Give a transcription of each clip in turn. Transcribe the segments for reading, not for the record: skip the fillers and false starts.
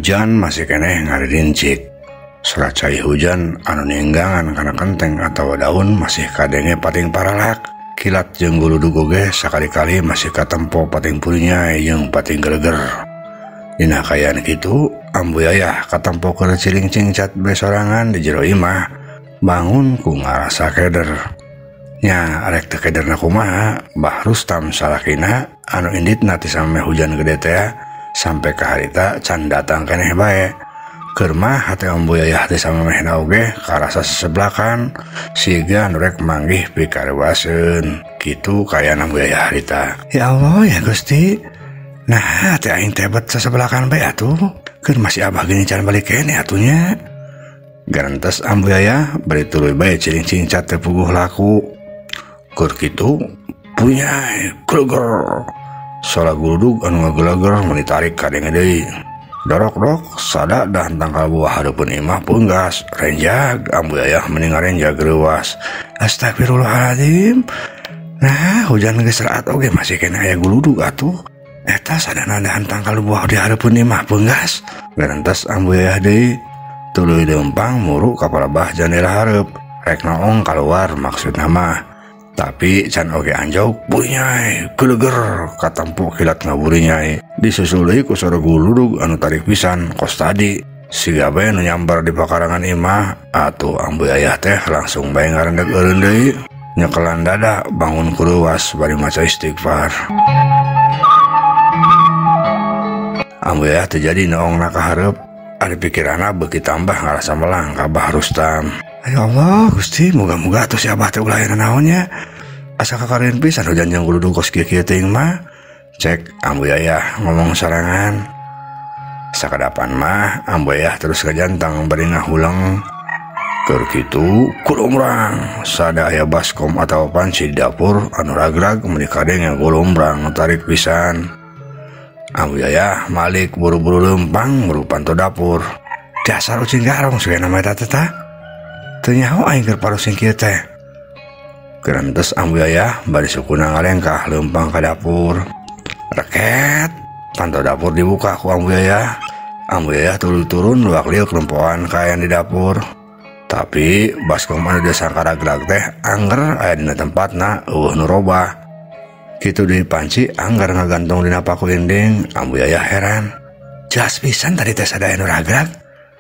Hujan masih keneh ngaririncik. Surat cai hujan anu ninggangan kana kenteng atau daun masih kadenge pating paralak. Kilat jeung guludug oge sakali-kali masih katempo pating purinya jeung pating greger. Dina kayaan kitu, Ambu Yayah katempo keur ciling cincat besorangan di jero imah, bangun ku ngarasa keder. Nya arek teu kederna kumaha, Mbah Rustam salakina anu inditna ti sameme hujan gede teh sampai ke harita can datang keneh bae. Keur mah hate Ambu Yayah teh samemehna oge karasa seseblakan siga anu rek manggih pikarewaseun. Kitu kaya Ambu Yayah harita. Ya Allah ya Gusti. Nah, teh aing teh bet seseblakan bae atuh. Keur masih abah gini can balik keneh atunya. Garantes Ambu Yayah bari tuluy bae ciling-cincat teh puguh laku. Keur kitu punya greger. Sola guludug anu ngagelager menitarik kadenge deui. Dorok-dorok sada dan tangkal buah hareupeun imah peunggas. Renjag Ambu Yayah mending ngarenjag reuwas. Astagfirullahaladzim. Nah, hujan geus raat oge masih kena aya guludug atuh. Eta sadana dahan tangkal buah di hareupeun imah peunggas. Garantos Ambu Yayah deui tuluy leumpang muru ka palebah jendela hareup. Rek naong kaluar maksudna mah. Tapi can oge anjog burinyai geleger katempo kilat ngaburinyai disusul deui ku suara guludug anu tarik pisan kos tadi siga bae nu nyambar di pakarangan imah. Atuh Ambu Yayah teh langsung bae ngarendeg eureun deui nyekelan dada bangun ku reuwas bari maca istighfar. Ambu Yayah teh jadi naongna ka hareup ari pikiranna beuki tambah ngarasa melang ka Mbah Rustam. Ya Allah Gusti, moga-moga atuh si abah teh ulah aya naonnya. Asa kakareun pisan hujan jeung guludug kos kieu-kieu teuing mah. Cek Ambu Yayah ngomong sarangan. Sakadapan mah Ambu Yayah terus kajantang bari ngahuleng. Keur kitu kulumrang sada aya baskom atau panci di dapur anu ragrag meuni kadenge kulumrang tarik pisan. Ambu Yayah malik buru-buru leumpang merupan tu dapur. Dasar ucing garong sugana mah eta teh. Teu nyaho aing keur parosing kieu teh. Gerantos Ambu Yayah bari sukuna ngalengkah leumpang ka dapur. Reket, panto dapur dibuka ku Ambu Yayah. Ambu Yayah tuluy turun luak liuk lempoan kaayaan di dapur. Tapi baskom anu disangka ragrag teh angger aya dina tempatna eueuh nu robah. Kitu deui panci angger ngagantung dina paku inding. Ambu Yayah heran. Jelas pisan tadi teh sada anu ragrag.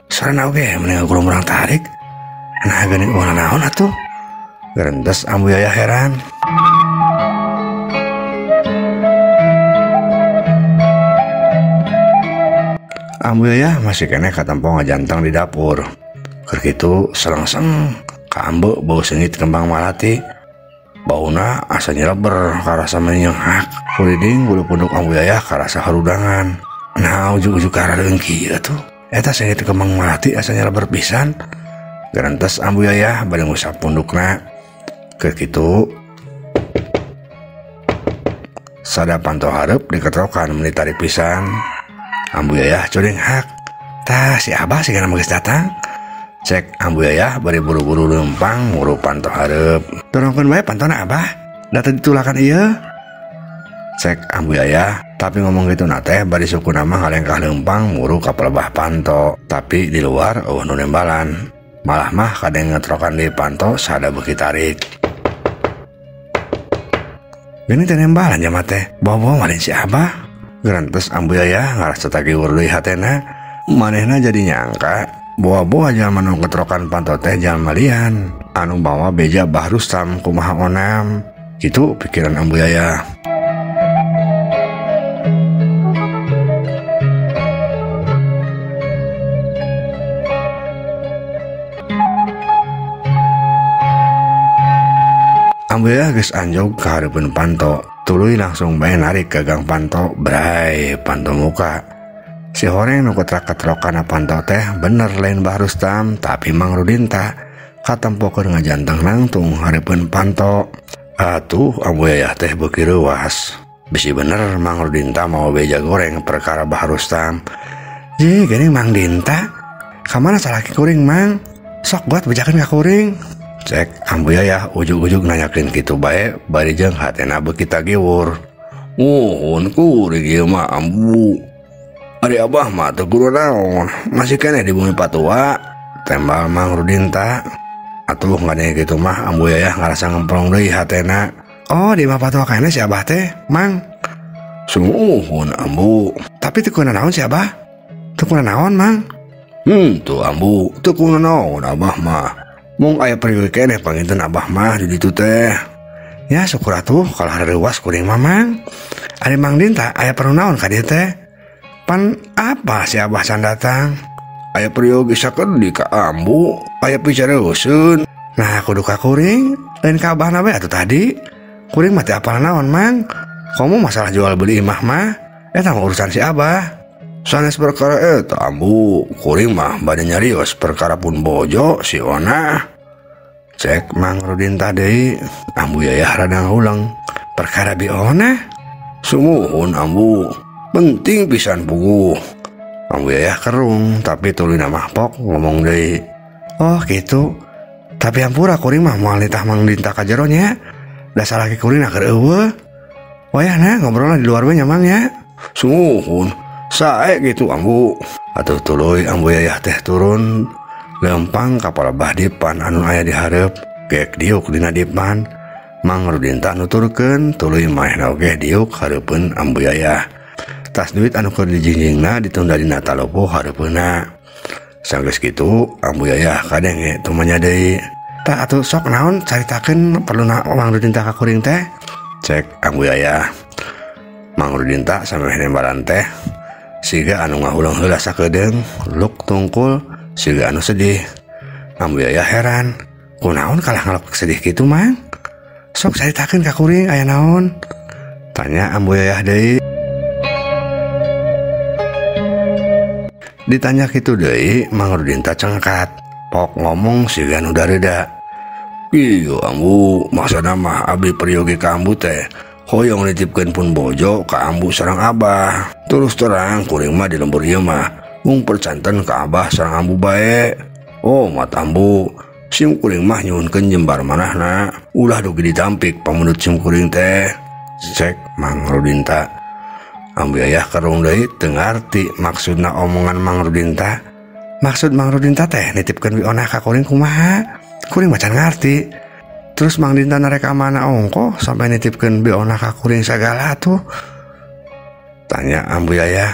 Sorana oge mending ngagulung tarik. Nah geuning ulah naon atuh. Gerantos Ambu Yayah heran. Ambu Yayah masih keneh katempo ngajantang di dapur. Keur kitu selengseng ka ambeuk bau seungit kembang malati. Bauna asa nyeleber karasa menyenghak. Kuliding bulu punduk Ambu Yayah karasa harudangan. Nah ujug-ujug karareung kieu atuh. Eta seungit kembang malati asa nyeleber pisan. Gerantos Ambu Yayah bari ngusap pundukna. Keur kitu sada panto hareup diketrokan meuni tarik pisan. Ambu Yayah codeng hak. Tah si abah sigana geus datang. Cek Ambu Yayah bari buru-buru leumpang nguru panto hareup. Dorongkeun bae pantona abah. Da teu ditulakan ieu. Cek Ambu Yayah, tapi ngomong gitu teh bari sukuna mah ngalengkah leumpang nguru ka palebah panto. Tapi di luar eueuh nu nembalan. Malah mah kadang ngetrokan di panto sada beuki tarik. Gini teh nembalan nya mah teh. Bawa-bawa malin si abah. Gerantos Ambu Yayah ngarasa tagiwur deui hatena. Manehna jadi nyangka bawa-bawa jalma nu ngetrokan panto teh jalma lian anu bawa beja Mbah Rustam kumaha onam. Kitu pikiran Ambu Yayah. Ambu Yayah geus anjog ka hareupeun panto. Tuluy langsung bae narik ke gang panto. Bray, panto muka. Si horeng nu ketrak-ketrokana panto teh bener lain Mbah Rustam, tapi Mang Rudin tah katempo keur ngajantang nangtung hareupeun panto. Atuh Ambu Yayah teh beuki reuwas. Bisi bener Mang Rudin tah mau beja goreng perkara Mbah Rustam. Ji, geuning Mang Dinta. Ka mana salaki kuring, Mang? Sok buat bejakeun ka kuring. Cek Ambu Yayah ujug-ujug nanyakeun kitu bae bari jeung hatena beuki tagiwur. Nuhun kuring ieu mah Ambu. Ari Abah mah teu kudu naon, masih keneh di bumi patua, tembal Mang Rudinta. Atuh ngadenge kitu mah ambu yayah ngarasa ngemprong deui hatena. Oh, di mah patua keneh si Abah teh, Mang. Sumuhun ambu. Tapi teu kuna naon si Abah? Teu kuna naon, Mang? Tuh ambu, teu kuna naon Abah mah. Mung aya periode keneh panginten Abah mah di ditu teh. Ya syukur atuh kalau hareuwas kuring mah, Mang. Ari Mang Dinta aya perlu naon ka dieu teh? Pan apa si Abah can datang? Aya periode sakeudi ka ambu, aya picareuseun. Nah kudu ka kuring, lain ka Abahna we atuh tadi. Kuring mah teu apal naon, Mang. Komo masalah jual beli imah mah eta mah urusan si Abah. Sanes perkara eta ambu, kuring mah bade nyarios perkara pun bojo si Ona. Cek Mang Rudinta deui, ambu yayah rada ngulang. Perkara bi Ona? Sumuhun ambu. Penting pisan puguh. Ambu yayah kerung, tapi tulina mah pok ngomong deui. Oh gitu. Tapi ampura kuring mah moal nitah Mang Dinta ka jero nya. Da salaki kuring keur eueuh. Wayahna ngobrolna di luar we nya Mang ya. Sumuhun. Sae gitu ambu. Atuh tuluy ambu yayah teh turun lempang ka palebah dipan anu aya di hareup. Gek diuk dina dipan. Mang Rudinta nuturkeun tuluy maehna oge diuk hareupeun ambu yayah. Tas duit anu keur dijinjingna ditunda dina talopo hareupeuna. Sanggeus kitu ambu yayah kadenge tumanya deui. Tah atuh sok naon caritakeun perluna Mang Rudinta ka kuring teh? Cek ambu yayah. Mang Rudinta sambil nembalan teh siga anu ngahulang heula sakedeung, luk tungkul siga anu sedih. Ambu yayah heran, kunaon kalah ngalok sedih kitu, Mang? Sok caritakeun ka kuring aya naon? Tanya ambu yayah deui. Ditanya kitu deui, Mang Rudinta cengkat. Pok ngomong siga nu dareuda. Ieu ambu, maksudna mah abdi peryoge ka ambu teh hoyong nitipkeun pun bojo ka ambu sareng Abah. Terus terang kuring mah di lembur ieu mah mung percanten ka Abah sareng ambu bae. Oh, mat ambu, sim kuring mah nyuhunkeun jembar manahna, ulah dugi ditampik pamundut sim kuring teh. Cek Mang Rudinta. Ambu yayah kerung deui teu ngarti maksudna omongan Mang Rudinta. Maksud Mang Rudinta teh nitipkeun Ona ka kuring kumaha? Kuring macan ngarti. Terus Mang Dinta narek mana ongko sampai nitipkeun Ona ka kuring sagala tuh? Tanya ambu yayah.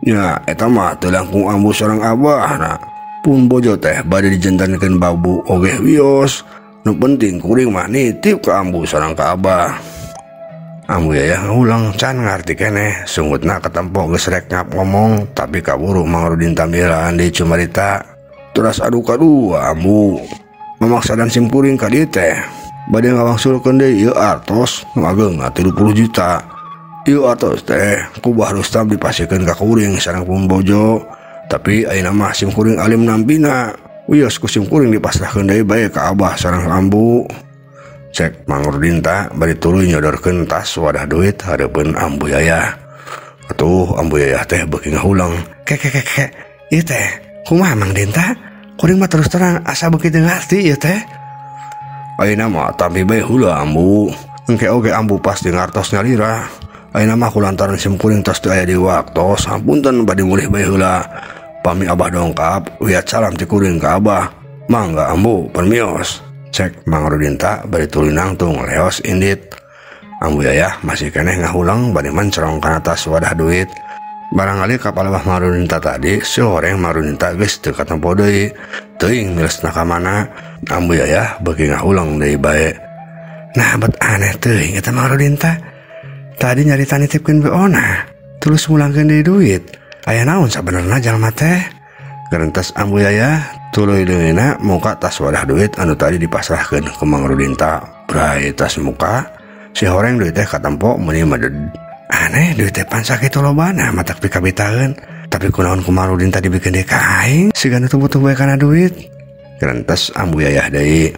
Ya eta mah teu langkung ambu sareng Abahna. Pun bojo teh bade dijentankeun babu oge wios. Nu penting kuring mah nitip ka ambu sareng ka Abah. Ambu yayah ngulang can ngarti keneh, sungutna ketempo geus rek ngap ngomong tapi kaburu Mang Rudinta milaan deui cumarita. Terus adu kadua ambu. Memaksadan sim kuring ka dieu teh bade ngawangsulkeun deui ieu artos nu ageungna 30 juta. Ieu artos teh kubah Rustam dipasiekeun ka kuring sareng pun bojo. Tapi ayeuna mah sim kuring alim nampina. Wios ku sim kuring dipasrahkeun deui bae ka Abah sareng ambu. Cek Mang Rudinta bari tuluy nyodorkeun tas wadah duit hareupeun ambu yayah. Atuh ambu yayah teh beuki ngahulang. Ke. Ieu teh kumaha Mang Dinta? Kuring mah terus terang asa beuki teu ngarti ieu teh. Ayeuna mah tampi bae heula ambu. Engke oge ambu pas di ngartos nyalira. Ayeuna mah kulantaran sim kuring tos teu aya di waktos, hampunten bade mulih bae heula. Pami Abah dongkap, wiat salam ti kuring ka Abah. Mangga ambu permios. Cek Mang Rudinta bari tuluy nangtung leos indit. Ambu yayah masih keneh ngahulang bari mencerong kana tas wadah duit. Barangkali ka palebah Mang Rudinta tadi soreng Mang Rudinta geus teu katempo deui. Teuing milesna ka mana. Ambu yayah beuki ngahulang deui bae. Nah bet aneh teuing eta Mang Rudinta. Tadi nyarita nitipkeun Ona, terus ngulangkeun deui duit. Aya naon sabenerna jalma teh? Gerentes ambu yayah tuluy leungeuna muka tas wadah duit anu tadi dipasrahkeun ke Mang Rudinta. Brai tas muka si horeng duit teh katempo meuni meded. Aneh duit teh pan sakitu lobana matak pikabitaeun. Tapi kunaon ku Mang Rudinta dibikeun deui ka aing siga nu butuh bae kana duit. Gerentes ambu yayah deui.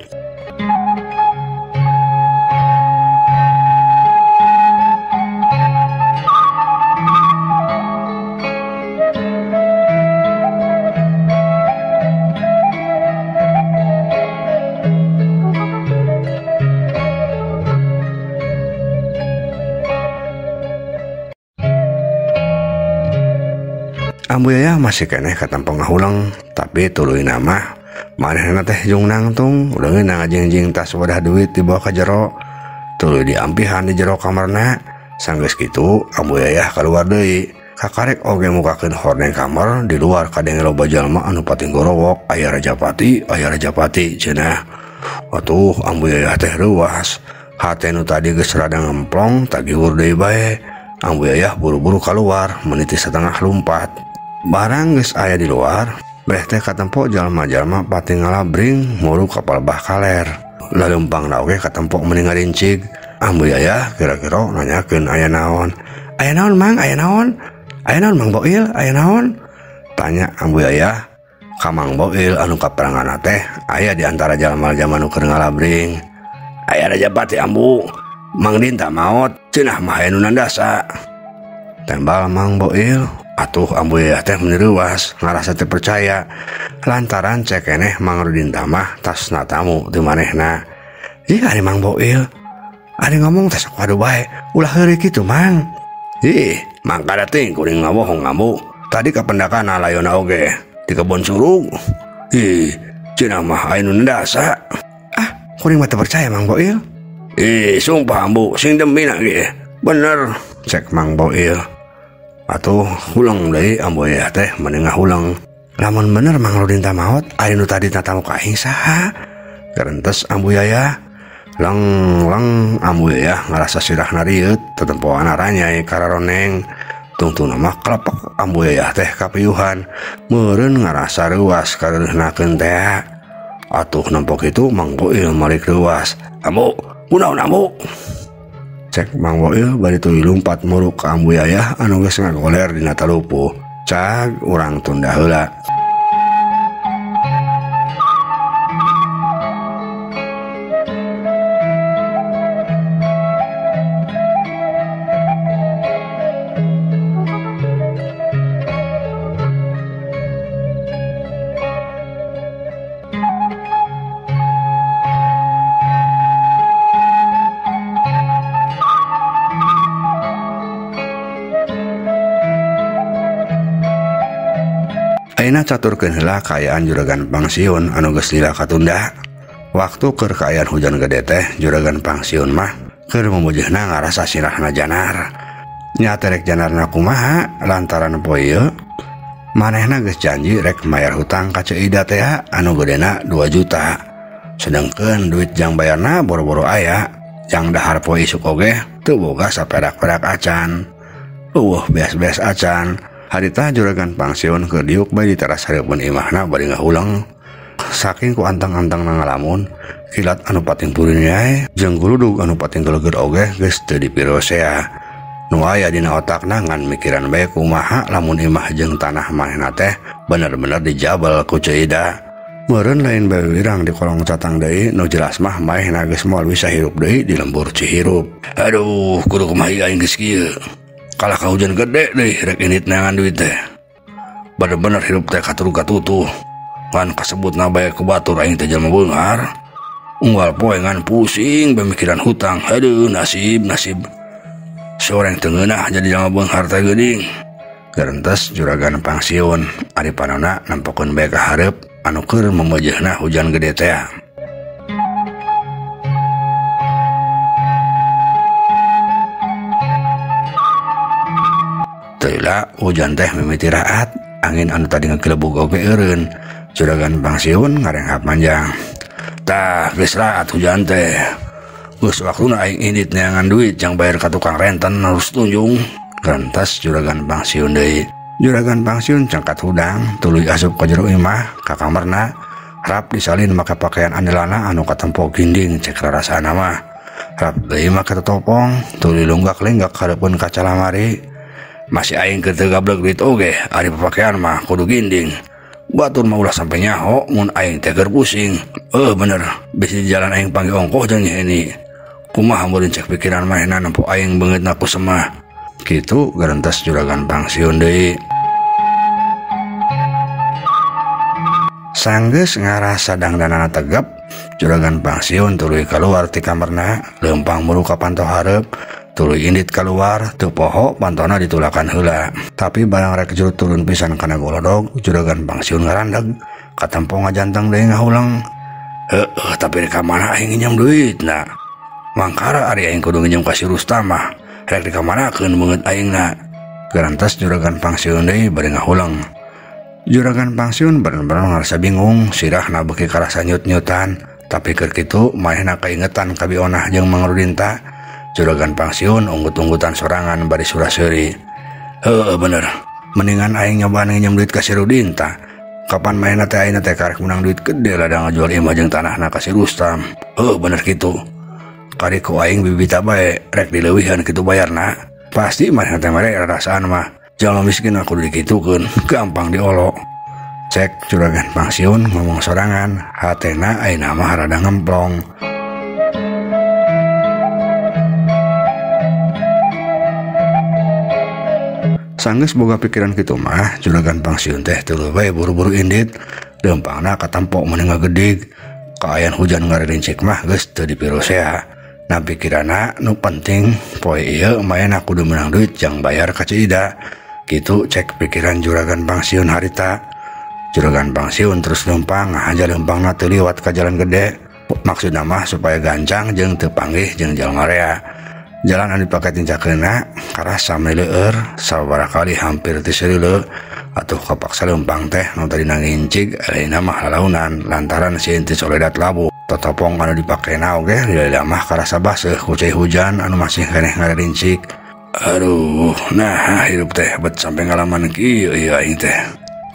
Ambu Yayah masih keneh katempo ngahulang, tapi tuluy nama manehna teh jung nangtung uleun ngajingjing tas wadah duit dibawa ka jero, tuluy diampihan di jero kamarna. Sanggeus kitu Ambu Yayah keluar deui. Kakarek oge mukakeun hordeng kamar, di luar kadenge loba jalma anu pating gorowok, aya Rajapati cenah. Atuh Ambu Yayah teh reuas, hate nu tadi geus rada ngemplong tagihur deui bae. Ambu Yayah buru-buru keluar meniti setengah lumpat. Barang geus aya di luar, beh teh katempo jalma-jalma pating ngalabring muru kapal bah kaler. Laleumpangna oge katempo meni ngarincig. Ambu Yayah kira-kira nanyakeun aya naon. Aya naon Mang, aya naon? Aya naon Mang Boil, aya naon? Tanya Ambu Yayah ka Mang Boil anu kaperanganna teh aya di antara jalma-jalma nu keur ngalabring. Aya Rajapati Ambu, Mang Dinta maot, cenah mah aya nu nandasa. Tembal Mang Boil. Atuh Ambu Yayah teh menireuwas ngarasa teu percaya lantaran cek keneh Mang Rudinta mah tasna tamu di manehna. Ih ari Mang Boil, ari ngomong teh sok wadu bae, ulah heureuy kitu Mang. Ih, mangkada teuing kuring ngabohong Ambu. Tadi kapendakana layona oge di kebon surug. Ih, cenah mah aya nu nandasa. Ah, kuring mah teu percaya Mang Boil. Ih, sumpah Ambu, sing demina ge. Bener, cek Mang Boil. Atuh hulang deui Ambu Yayah teh menengah hulang. Lamun bener Mang Rudinta maot, ari nu tadi tatamu ka aing saha? Garentes Ambu Yayah. Lang Ambu Yayah ngarasa sirahna rieut tetempoan aranyai kararoneng. Tungtungna mah klepek Ambu Yayah teh kapiuhan, meureun ngarasa reuas kareunakeun teh. Atuh nempo kitu Mang Boil malik reuas. Ambu, kunaon Ambu? Cek Mang Boil bari tuluy lumpat muruk ka Ambu Yayah anu geus ngagoler dina talupuh. Cag urang tunda heula. Ayeuna caturkeun heula kaayaan juragan pangsiun anu geus lila katunda. Waktu keur kaayaan hujan gede teh juragan pangsiun mah keur memujeuhna ngarasa sirahna janar. Nya terek janarna kumaha lantaran poe ieu manehna geus janji rek mayar hutang ka Ceu Ida teh anu gedena 2 juta. Sedengkeun duit jang bayarna boro-boro aya, jang dahar poe isuk oge teu boga saperak-perak acan. Beas-beas acan. Harita juragan pangsiun keur diuk bae di teras hareupeun imahna bari ngahulang. Saking ku antang-antang ngalamun, kilat anu pating purin yae jeung guludug anu pating geleger oge geus teu dipirosea. Nu aya dina otakna ngan mikiran bae kumaha lamun imah jeung tanah manehna teh bener-bener dijabel ku Ceu Ida. Meureun lain bae wirang di kolong catang deui, nu jelas mah manehna geus moal bisa hirup deui di lembur Cihirup. Aduh, kudu kumaha aing geus kieu. Kalah ka hujan gede deh rek init neangan duit teh. Bener-bener hidup teh katurug-katutuh. Kan kasebutna bae ke batur aing teh jalma beunghar. Unggal poe ngan pusing pemikiran hutang. Aduh nasib. Soreng teu ngeunah jadi jalma beunghar teh geuning. Garentes juragan pangsiun ari panonna nampokeun bae ka hareup anu keur memeujeunna hujan gede teh. Teulah hujan teh mimiti raat, angin anu tadi ngakilebug oge eureun. Juragan pangsiun ngarenghap panjang. Tah geus raat hujan teh. Geus waktuna aing init neangan duit jang bayar ka tukang renten harus tunjung. Rentas juragan pangsiun deui. Juragan pangsiun cangkat hudang, tuluy asup ka jero imah ka kamarna, rap disalin make pakaian andelana anu katempo ginding cek rarasana mah. Rap deui make topong, tuluy lunggak-lenggak hareupeun kaca lamari. Masih aing keur teu gablek duit oge, ari pakaian mah kudu ginding. Batur mah ulah sampe nyaho mun aing teh keur pusing. Bener, bisi di jalan aing panggil ongkoh jeung ini. Kumaha meureun cek pikiran manehna nempo aing beungeutna ku semah. Kitu garentes juragan pangsiun deui. Sanggeus ngarasa dangdanana tegep, juragan pangsiun tuluy kaluar ti kamarna, leumpang muru ka panto hareup, Tuluy indit keluar teu poho pantona ditulakan heula. Tapi barang rek jurut turun pisan kana golodog, juragan Pangsiun ngarandeg katempo ngajanteng deui ngahulang. Heuh, tapi rek ka mana aing nginjem duitna? Mangkara ari aing kudu nginjem ka si Rustam mah. Rek dikamanakeun beungeut aingna. Gerantos juragan Pangsiun deui bari ngahulang. Juragan Pangsiun bener-bener ngarasa bingung, sirahna beuki karasa nyut-nyutan. Tapi keur kitu manehna kaingetan ka Bionah jeung Mang Rudinta. Juragan Pangsiun unggut-unggutan sorangan bari sura-seuri. Heuh bener, mendingan aing nyobaan nginjem duit ka si Rudinta. Kapan manehna teh ayeuna teh karek menang duit gede ladang ngajual imah jeung tanahna ka si Rustam. Heuh bener kitu. Kari ku aing bibita bae rek dileuwihan kitu bayarna. Pasti manehna teh mere rasaan mah. Jalma miskin aku dikitukeun, gampang diolok. Cek juragan Pangsiun ngomong sorangan, hatena ayeuna mah rada ngemplong. Sanggeus boga pikiran kitu mah, juragan Pangsiun teh tuluy bae buru-buru indit, leumpangna katampo meunang ngagedig. Kaayaan hujan ngaririncik mah geus teu dipirosea. Nah pikiranna nu penting poe ieu maena kudu meunang duit jang bayar ka Cida. Kitu cek pikiran juragan Pangsiun harita. Juragan Pangsiun terus leumpang ngahaja leumpangna teu liwat ka jalan gede. Maksudna mah supaya gancang jeung teu panggih jeung jalma rea. Jalan anu dipake tincakeunna karasa meleueur sabaraha kali hampir teu seuleuh atuh kapaksa leumpang teh nu tadi nangincig ayeuna mah lalaunan lantaran si Entis Soledad labu. Totopong anu dipakena oge lila mah karasa baseuh ku cai hujan anu masih keneh ngaririncik. Aduh, nah hirup teh bet sampai ngalaman kieu ieu aing teh.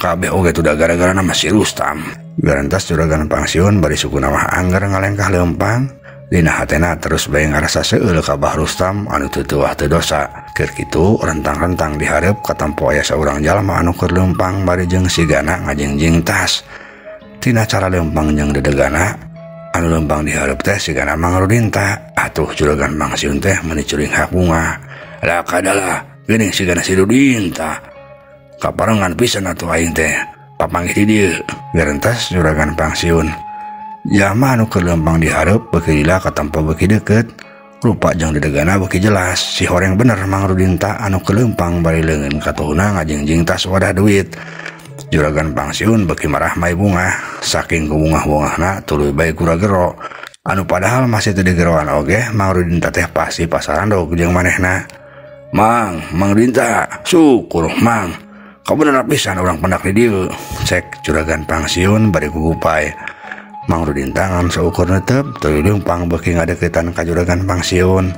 Kabeh oge tuh gara-gara nama si Rustam. Garantas juragan Pangsiun bari sukuna mah angger ngalengkah leumpang. Dina hatena terus bae ngarasa seueul ka Bah Rustam anu teu tuah teu dosa. Keur kitu rentang-rentang dihareup katampo aya saurang jalma anu keur leumpang bari jeung sigana ngajengjing tas. Tina cara leumpang jeung dedegana anu leumpang dihareup teh sigana Mang Rudinta. Atuh juragan Pangsiun teh meuni curing hak bunga. Lah kadalah geuning sigana si Rudinta. Kaparengan pisan atuh aing teh papanggih di dieu. Gerentas juragan Pangsiun. Jalma anu keur leumpang dihareup beuki lila katampo beuki deukeut. Rupa jeung dedegana beuki jelas. Si horeng bener Mang Rudinta anu keur leumpang bari leungeun katuhuna ngajengjing tas wadah duit. Juragan Pangsiun beuki marah mai bunga. Saking kubungah-bungahna tuluy bae gura-gero. Anu padahal masih teu digeroan oge Mang Rudinta teh pasti pasarandog jeung manehna. Mang Rudinta, syukur Mang. Kau bener pisan urang pendak di dieu. Cek juragan Pangsiun bari gugupay. Mang Rudinta ngan saukur neuteup tuluy leumpang beuki ngadeuketan ka juragan Pangsiun.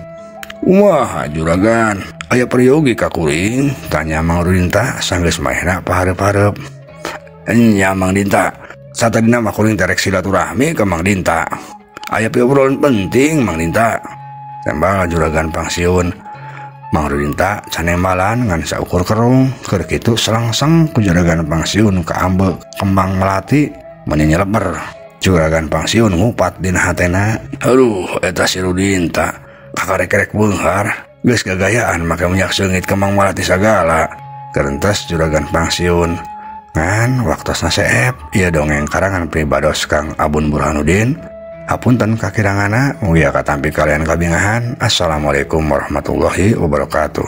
Wah juragan, aya peryogi ka kuring? Tanya Mang Rudinta sanggeus manehna pahareup-hareup. Nya Mang Dinta, satadina mah kuring teh rek silaturahmi ka Mang Dinta. Aya piobrolan penting Mang Dinta. Tembal juragan Pangsiun. Mang Rudinta canembalan ngan saukur kerung. Keur kitu selangsang ku juragan Pangsiun ka ambeuk kembang melati meuni nyeleper. Juragan Pangsiun ngupat dina hatena. Aduh eta si Rudinta kakarek-karek beunghar geus gagayaan make minyak seungit ke Mang Melati sagala. Gerentas juragan Pangsiun. Ngan waktosna seep ieu dongeng karangan pribados Kang Abun Burhanuddin. Hapunten kakirangana mugia katampi kalian kabingahan. Assalamualaikum warahmatullahi wabarakatuh.